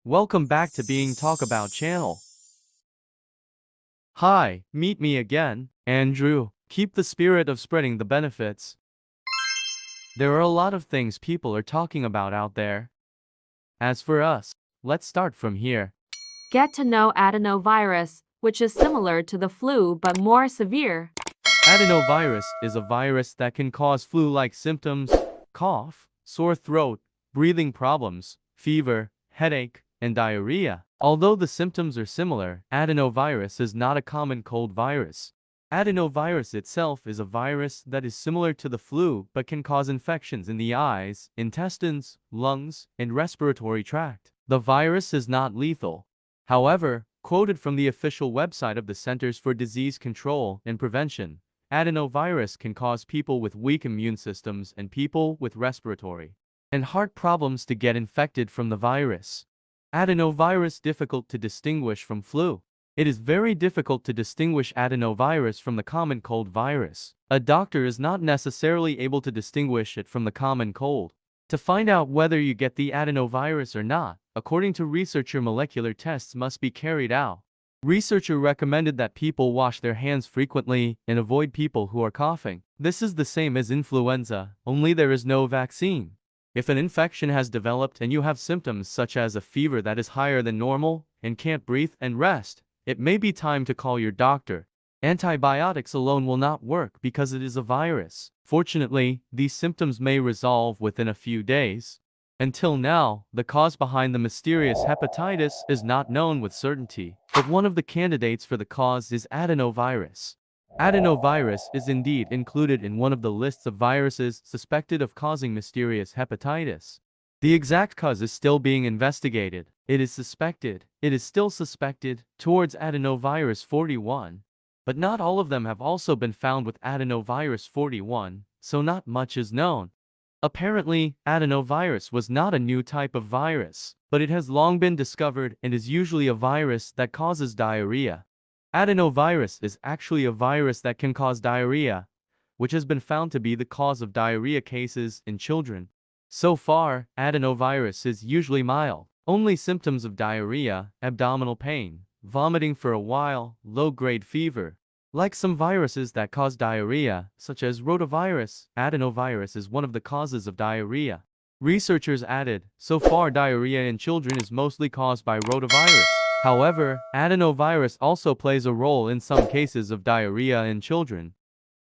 Welcome back to Being Talk About channel. Hi, meet me again, Andrew. Keep the spirit of spreading the benefits. There are a lot of things people are talking about out there. As for us, let's start from here. Get to know adenovirus, which is similar to the flu but more severe. Adenovirus is a virus that can cause flu-like symptoms, cough, sore throat, breathing problems, fever, headache, and diarrhea. Although the symptoms are similar, adenovirus is not a common cold virus. Adenovirus itself is a virus that is similar to the flu but can cause infections in the eyes, intestines, lungs, and respiratory tract. The virus is not lethal. However, quoted from the official website of the Centers for Disease Control and Prevention, adenovirus can cause people with weak immune systems and people with respiratory and heart problems to get infected from the virus. Adenovirus difficult to distinguish from flu. It is very difficult to distinguish adenovirus from the common cold virus. A doctor is not necessarily able to distinguish it from the common cold. To find out whether you get the adenovirus or not, according to researcher, molecular tests must be carried out. Researcher recommended that people wash their hands frequently and avoid people who are coughing. This is the same as influenza, only there is no vaccine. If an infection has developed and you have symptoms such as a fever that is higher than normal and can't breathe and rest, it may be time to call your doctor. Antibiotics alone will not work because it is a virus. Fortunately, these symptoms may resolve within a few days. Until now, the cause behind the mysterious hepatitis is not known with certainty, but one of the candidates for the cause is adenovirus. Adenovirus is indeed included in one of the lists of viruses suspected of causing mysterious hepatitis. The exact cause is still being investigated. It is still suspected, towards adenovirus 41. But not all of them have also been found with adenovirus 41, so not much is known. Apparently, adenovirus was not a new type of virus, but it has long been discovered and is usually a virus that causes diarrhea. Adenovirus is actually a virus that can cause diarrhea, which has been found to be the cause of diarrhea cases in children. So far, adenovirus is usually mild. Only symptoms of diarrhea, abdominal pain, vomiting for a while, low-grade fever. Like some viruses that cause diarrhea, such as rotavirus, adenovirus is one of the causes of diarrhea. Researchers added, so far diarrhea in children is mostly caused by rotavirus. However, adenovirus also plays a role in some cases of diarrhea in children.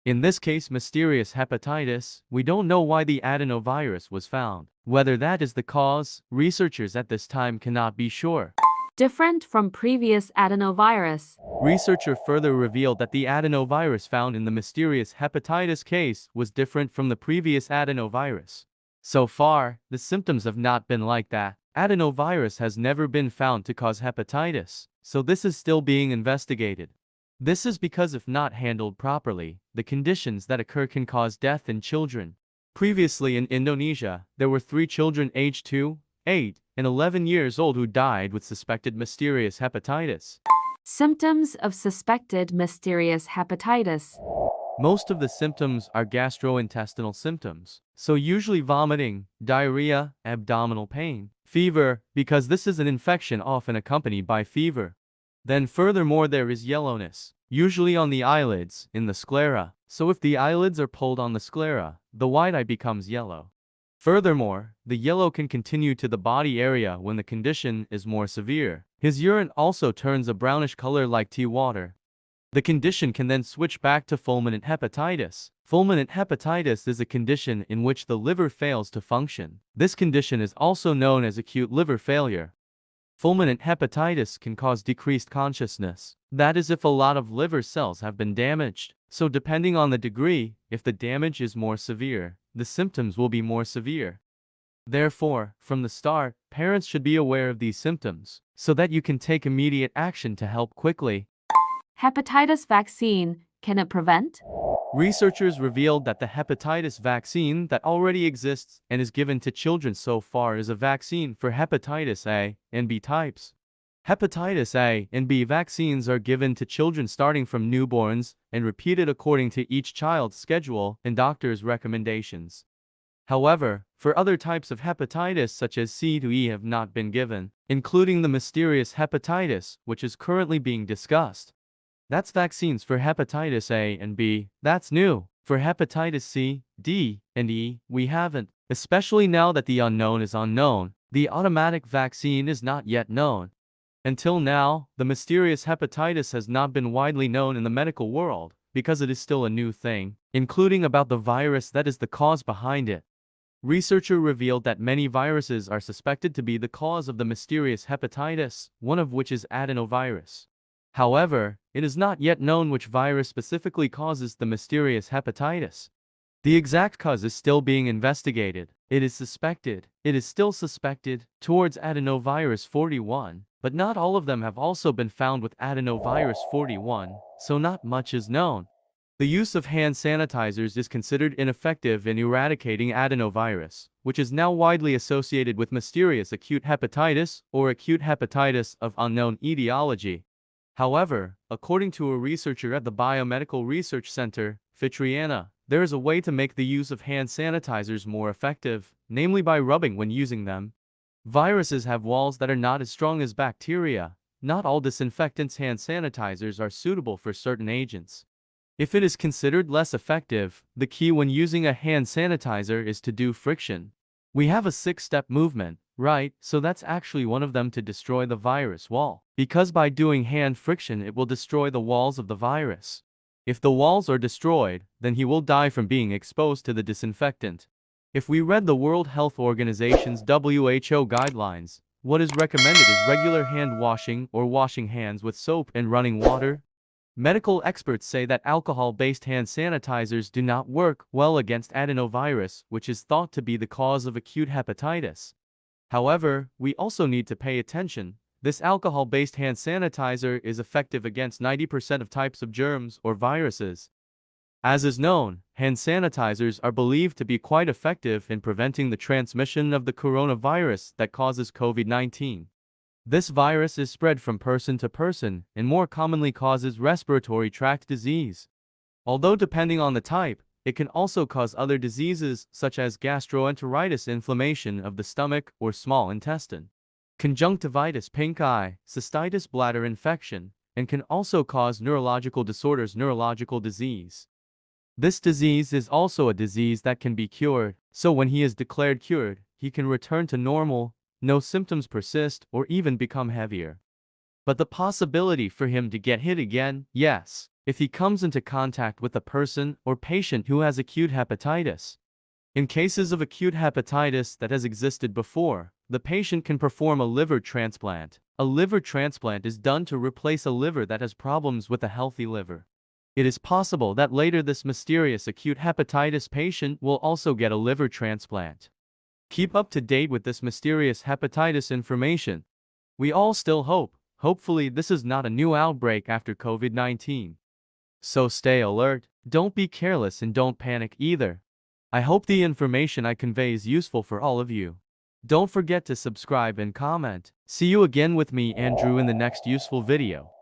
In this case, mysterious hepatitis, we don't know why the adenovirus was found. Whether that is the cause, researchers at this time cannot be sure. Different from previous adenovirus. Researcher further revealed that the adenovirus found in the mysterious hepatitis case was different from the previous adenovirus. So far, the symptoms have not been like that. Adenovirus has never been found to cause hepatitis, so this is still being investigated. This is because if not handled properly, the conditions that occur can cause death in children. Previously in Indonesia, there were 3 children aged 2, 8, and 11 years old who died with suspected mysterious hepatitis. Symptoms of suspected mysterious hepatitis. Most of the symptoms are gastrointestinal symptoms, so usually vomiting, diarrhea, abdominal pain, fever, because this is an infection often accompanied by fever. Then furthermore there is yellowness, usually on the eyelids, in the sclera, so if the eyelids are pulled on the sclera, the white eye becomes yellow. Furthermore, the yellow can continue to the body area when the condition is more severe. His urine also turns a brownish color like tea water. The condition can then switch back to fulminant hepatitis. Fulminant hepatitis is a condition in which the liver fails to function. This condition is also known as acute liver failure. Fulminant hepatitis can cause decreased consciousness. That is if a lot of liver cells have been damaged. So depending on the degree, if the damage is more severe, the symptoms will be more severe. Therefore, from the start, parents should be aware of these symptoms, so that you can take immediate action to help quickly. Hepatitis vaccine, can it prevent? Researchers revealed that the hepatitis vaccine that already exists and is given to children so far is a vaccine for hepatitis A and B types. Hepatitis A and B vaccines are given to children starting from newborns and repeated according to each child's schedule and doctor's recommendations. However, for other types of hepatitis such as C to E have not been given, including the mysterious hepatitis, which is currently being discussed. That's vaccines for hepatitis A and B. That's new. For hepatitis C, D, and E, we haven't. Especially now that the unknown is unknown, the automatic vaccine is not yet known. Until now, the mysterious hepatitis has not been widely known in the medical world, because it is still a new thing, including about the virus that is the cause behind it. Researchers revealed that many viruses are suspected to be the cause of the mysterious hepatitis, one of which is adenovirus. However, it is not yet known which virus specifically causes the mysterious hepatitis. The exact cause is still being investigated. It is still suspected, towards adenovirus 41, but not all of them have also been found with adenovirus 41, so not much is known. The use of hand sanitizers is considered ineffective in eradicating adenovirus, which is now widely associated with mysterious acute hepatitis or acute hepatitis of unknown etiology. However, according to a researcher at the Biomedical Research Center, Fitriana, there is a way to make the use of hand sanitizers more effective, namely by rubbing when using them. Viruses have walls that are not as strong as bacteria. Not all disinfectants hand sanitizers are suitable for certain agents. If it is considered less effective, the key when using a hand sanitizer is to do friction. We have a 6-step movement, right? So that's actually one of them to destroy the virus wall. Because by doing hand friction it will destroy the walls of the virus. If the walls are destroyed, then he will die from being exposed to the disinfectant. If we read the World Health Organization's WHO guidelines, what is recommended is regular hand washing or washing hands with soap and running water. Medical experts say that alcohol-based hand sanitizers do not work well against adenovirus, which is thought to be the cause of acute hepatitis. However, we also need to pay attention. This alcohol-based hand sanitizer is effective against 90% of types of germs or viruses. As is known, hand sanitizers are believed to be quite effective in preventing the transmission of the coronavirus that causes COVID-19. This virus is spread from person to person and more commonly causes respiratory tract disease. Although depending on the type, it can also cause other diseases such as gastroenteritis, inflammation of the stomach or small intestine, conjunctivitis, pink eye, cystitis, bladder infection, and can also cause neurological disorders, neurological disease. This disease is also a disease that can be cured, so when he is declared cured, he can return to normal. No symptoms persist or even become heavier. But the possibility for him to get hit again, yes, if he comes into contact with a person or patient who has acute hepatitis. In cases of acute hepatitis that has existed before, the patient can perform a liver transplant. A liver transplant is done to replace a liver that has problems with a healthy liver. It is possible that later this mysterious acute hepatitis patient will also get a liver transplant. Keep up to date with this mysterious hepatitis information. We all still hope. Hopefully this is not a new outbreak after COVID-19. So stay alert, don't be careless and don't panic either. I hope the information I convey is useful for all of you. Don't forget to subscribe and comment. See you again with me, Andrew, in the next useful video.